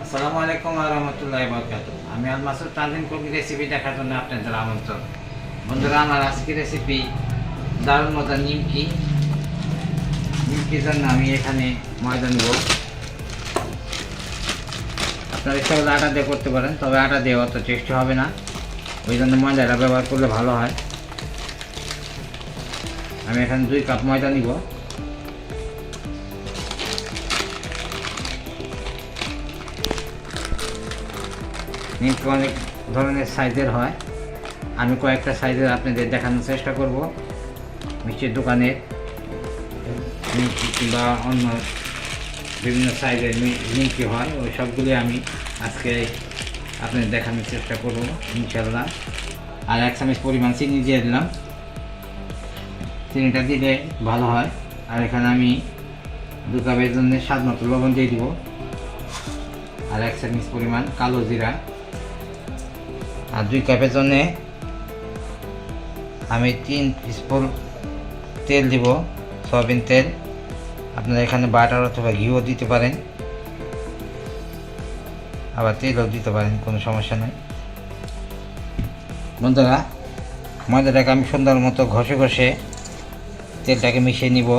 আসসালামু আলাইকুম ওয়া রাহমাতুল্লাহি ওয়া বারাকাতুহু। আমি আল মাসুদ তানজিম কুকিং রেসিপি দেখার জন্য আপনাদের আমন্ত্রণ। বন্ধুরা, আমার আজকের রেসিপি দারুণ মজার নিমকি। নিমকির জন্য আমি এখানে ময়দা নেব। আপনারা ইচ্ছা করলে আটা দিয়ে করতে পারেন, তবে আটা দিয়ে অত টেস্টি হবে না, ওই জন্য ময়দাটা ব্যবহার করলে ভালো হয়। আমি এখানে 2 কাপ ময়দা নিব। নিমকি অনেক ধরনের সাইজের হয়, আমি কয়েকটা সাইজের আপনাদের দেখানোর চেষ্টা করব। মিষ্টির দোকানের নিমকি কিংবা অন্য বিভিন্ন সাইজের নিমকি হয়, ওই সবগুলি আমি আজকে আপনাদের দেখানোর চেষ্টা করব ইনশাল্লাহ। আর 1 চামচ পরিমাণ চিনি দিয়ে দিলাম, চিনিটা দিলে ভালো হয়। আর এখানে আমি 2 কাপের জন্য স্বাদ মতো লবণ দিয়ে দিব, আর 1 চামচ পরিমাণ কালো জিরা, আর 2 কাপের জন্য আমি 3 স্পুন তেল দিব, সয়াবিন তেল। আপনারা এখানে বাটার অথবা ঘিও দিতে পারেন, আবার তেলও দিতে পারেন, কোনো সমস্যা নেই। বন্ধুরা, ময়দাটাকে আমি সুন্দর মতো ঘষে ঘষে তেলটাকে মিশিয়ে নিব।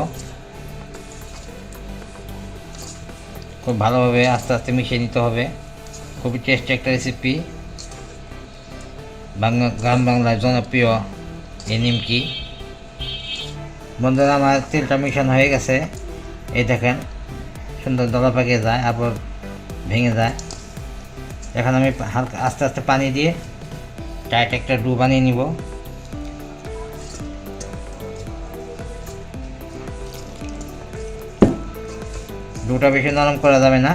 খুব ভালোভাবে আস্তে আস্তে মিশিয়ে নিতে হবে। খুবই টেস্টি একটা রেসিপি, গ্রাম বাংলার জনপ্রিয় এই নিমকি। বন্ধুরা, আমার তেলটা মিশানো হয়ে গেছে। এই দেখেন, সুন্দর দলা পাকিয়ে যায়, আবার ভেঙে যায়। এখন আমি হালকা আস্তে আস্তে পানি দিয়ে টাইট একটা ডো বানিয়ে নিব। ডোটা বেশি নরম করা যাবে না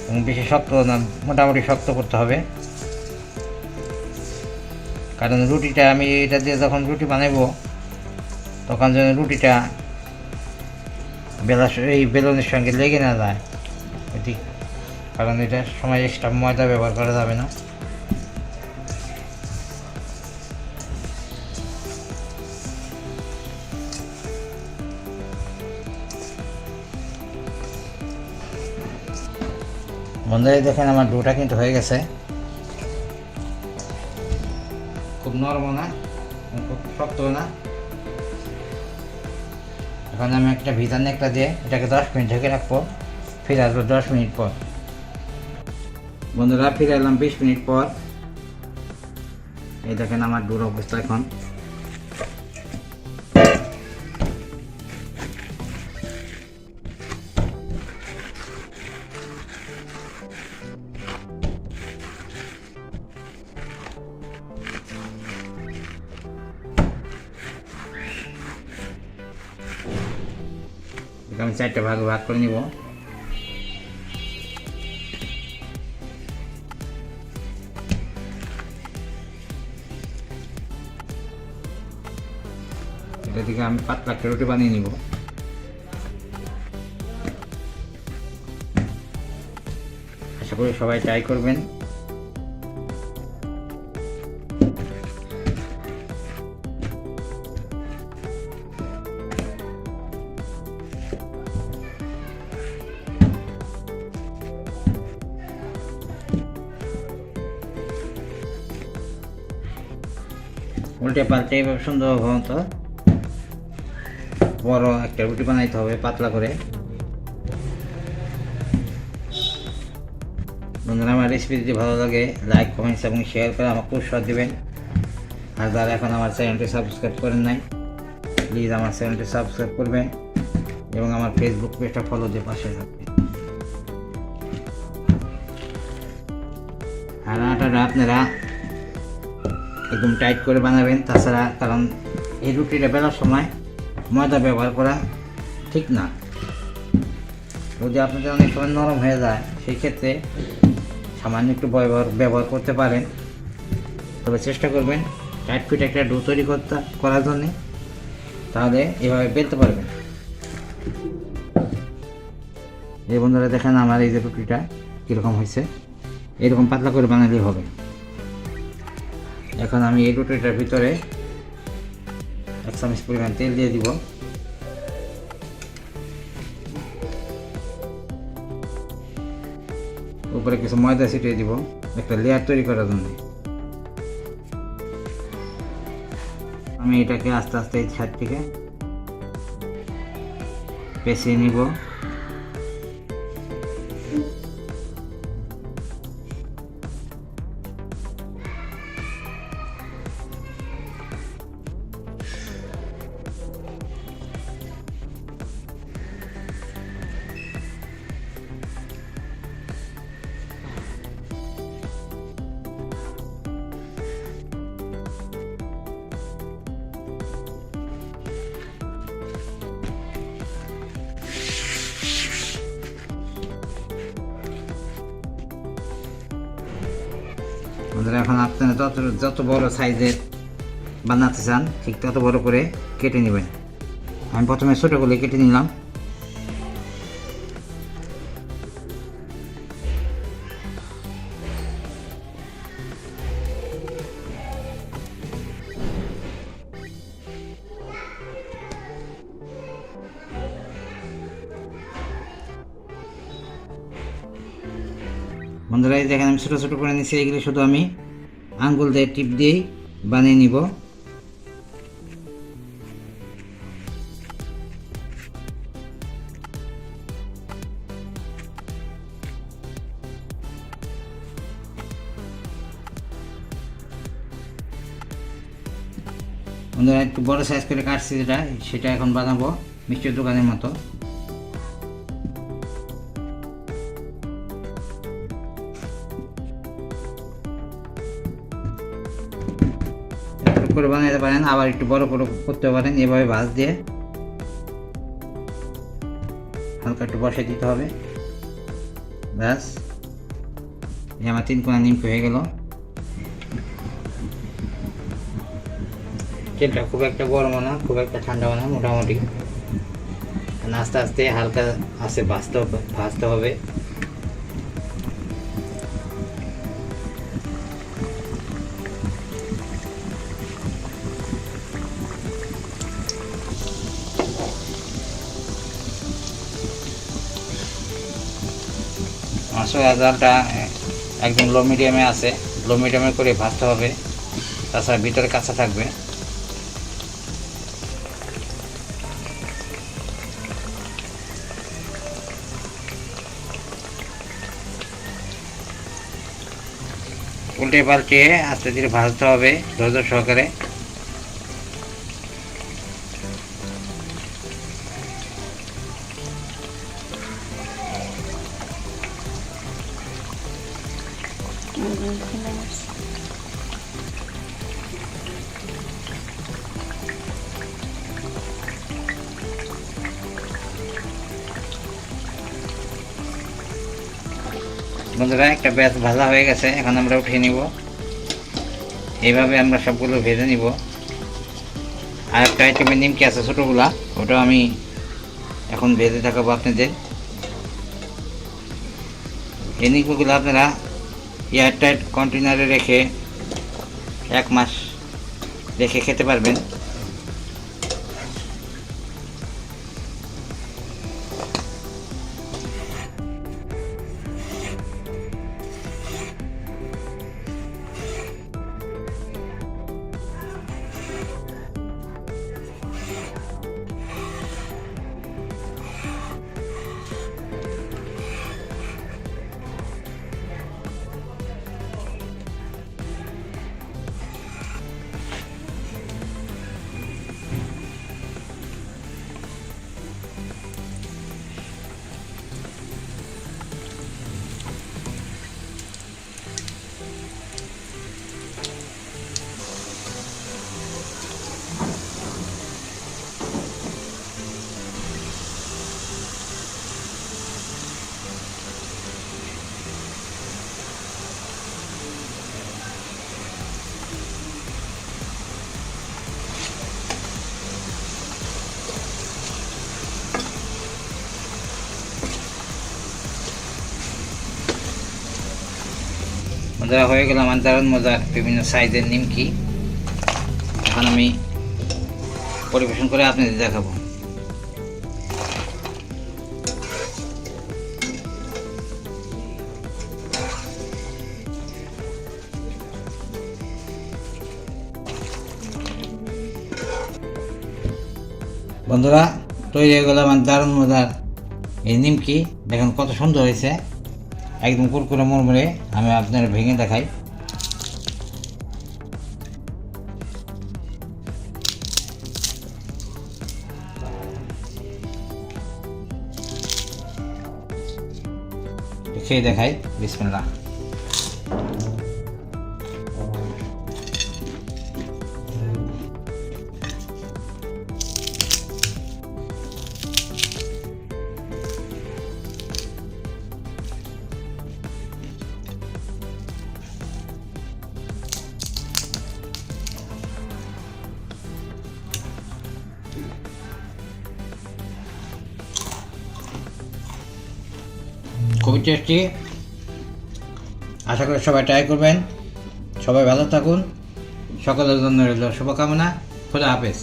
এবং বেশি শক্ত না, মোটামুটি শক্ত করতে হবে। কারণ রুটিটা আমি এটা দিয়ে যখন রুটি বানাবো তখন যেন রুটিটা এই বেলনের সঙ্গে লেগে না যায়, এটি কারণ এটা সময় এক্সট্রা ময়দা ব্যবহার করা যাবে না। বন্ধুরা, দেখেন আমার ডোটা কিন্তু হয়ে গেছে, খুব নরমও না, খুব শক্তও না। এখন আমি একটা ভিজার নেকড়া দিয়ে এটাকে 10 মিনিট ঢেকে রাখবো, ফিরে আসবো 10 মিনিট পর। বন্ধুরা, ফিরে এলাম 20 মিনিট পর। এই দেখেন আমার ডোর অবস্থা এখন। আমি 4টে ভাগে ভাগ করে নিব। এটা থেকে আমি পাতলা একটা রুটি বানিয়ে নিব। আশা করি সবাই ট্রাই করবেন। উল্টে পাল্টে এভাবে সুন্দর মতো বড় একটা রুটি বানাইতে হবে পাতলা করে। বন্ধুরা, আমার রেসিপি যদি ভালো লাগে লাইক, কমেন্টস এবং শেয়ার করে আমাকে উৎসাহ দেবেন। আর যারা এখন আমার চ্যানেলটি সাবস্ক্রাইব করেন নাই, প্লিজ আমার চ্যানেলটি সাবস্ক্রাইব করবেন এবং আমার ফেসবুক পেজটা ফলো দিয়ে পাশে থাকবেন। আর আটাটা আপনারা একদম টাইট করে বানাবেন, তাছাড়া কারণ এই রুটিটা বেলার সময় ময়দা ব্যবহার করা ঠিক না। যদি আপনাদের অনেক সময় নরম হয়ে যায়, সেই ক্ষেত্রে সামান্য একটু ব্যবহার করতে পারেন, তবে চেষ্টা করবেন টাইট ফিট একটা ডো তৈরি করার জন্যে, তাহলে এভাবে বেলতে পারবেন। এই বন্ধুরা দেখেন আমার এই যে রুটিটা কীরকম হয়েছে, এরকম পাতলা করে বানালেই হবে। এখন আমি এই রুটিটার ভিতরে 1 চামচ পরিমাণ তেল দিয়ে দিব। উপরে কিছু ময়দা ছিটিয়ে দিব একটা লেয়ার তৈরি করার জন্য। আমি এটাকে আস্তে আস্তে এই সাইড থেকে পেঁচিয়ে নিব। এখন আপনারা যত বড় সাইজের বানাতে চান ঠিক তত বড় করে কেটে নেবেন। আমি প্রথমে ছোটোগুলো কেটে নিলাম। বন্ধুরা এই দেখেন আমি ছোটো ছোটো করে নিচ্ছি, এগুলো শুধু আমি আঙ্গুল দিয়ে টিপ দিয়েই বানিয়ে নিব। বন্ধুরা একটু বড় সাইজ করে কাটছি সেটা এখন বানাবো মিষ্টির দোকানের মতো। করে বানাতে পারেন, আবার একটু বড় করে করতে পারেন। এভাবে ভাঁজ দিয়ে হালকা একটু বসে দিতে হবে। ব্যাস, আমার 3 কোনা নিমকি হয়ে গেল। তেলটা খুব একটা গরম না, খুব একটা ঠান্ডাও না, মোটামুটি আস্তে আস্তে হালকা আস্তে ভাজতে হবে। জালটা একদম লো মিডিয়ামে আছে, লো মিডিয়ামে করে ভাজতে হবে, তাছাড়া ভিতরে কাঁচা থাকবে। উল্টে পাল্টে আস্তে ধীরে ভাজতে হবে ধৈর্য সহকারে। বন্ধুরা একটা ব্যাচ ভাজা হয়ে গেছে, এখন আমরা উঠিয়ে নিব। এইভাবে আমরা সবগুলো ভেজে নিব। আর একটা আইটেমের নিমকি আছে ছোটোগুলা, ওটাও আমি এখন ভেজে দেখাবো আপনাদের। এই নিমকিগুলো আপনারা এয়ারটাইট কন্টেনারে রেখে 1 মাস রেখে খেতে পারবেন। বন্ধুরা, হয়ে গেল আমার দারুণ মজার বিভিন্ন সাইজের নিমকি। এখন আমি পরিবেশন করে আপনাদের দেখাবো। বন্ধুরা, তৈরি হয়ে গেল আমার দারুণ মজার এই নিমকি। দেখুন কত সুন্দর হয়েছে, একদম কুরকুরে মুড়মুড়ে। আমি আপনার ভেঙে দেখাই। খেয়ে দেখাই, বিসমিল্লাহ। খুবই টেস্টি, আশা করি সবাই ট্রাই করবেন। সবাই ভালো থাকুন, সকলের জন্য রইল শুভকামনা। খোদা হাফেজ।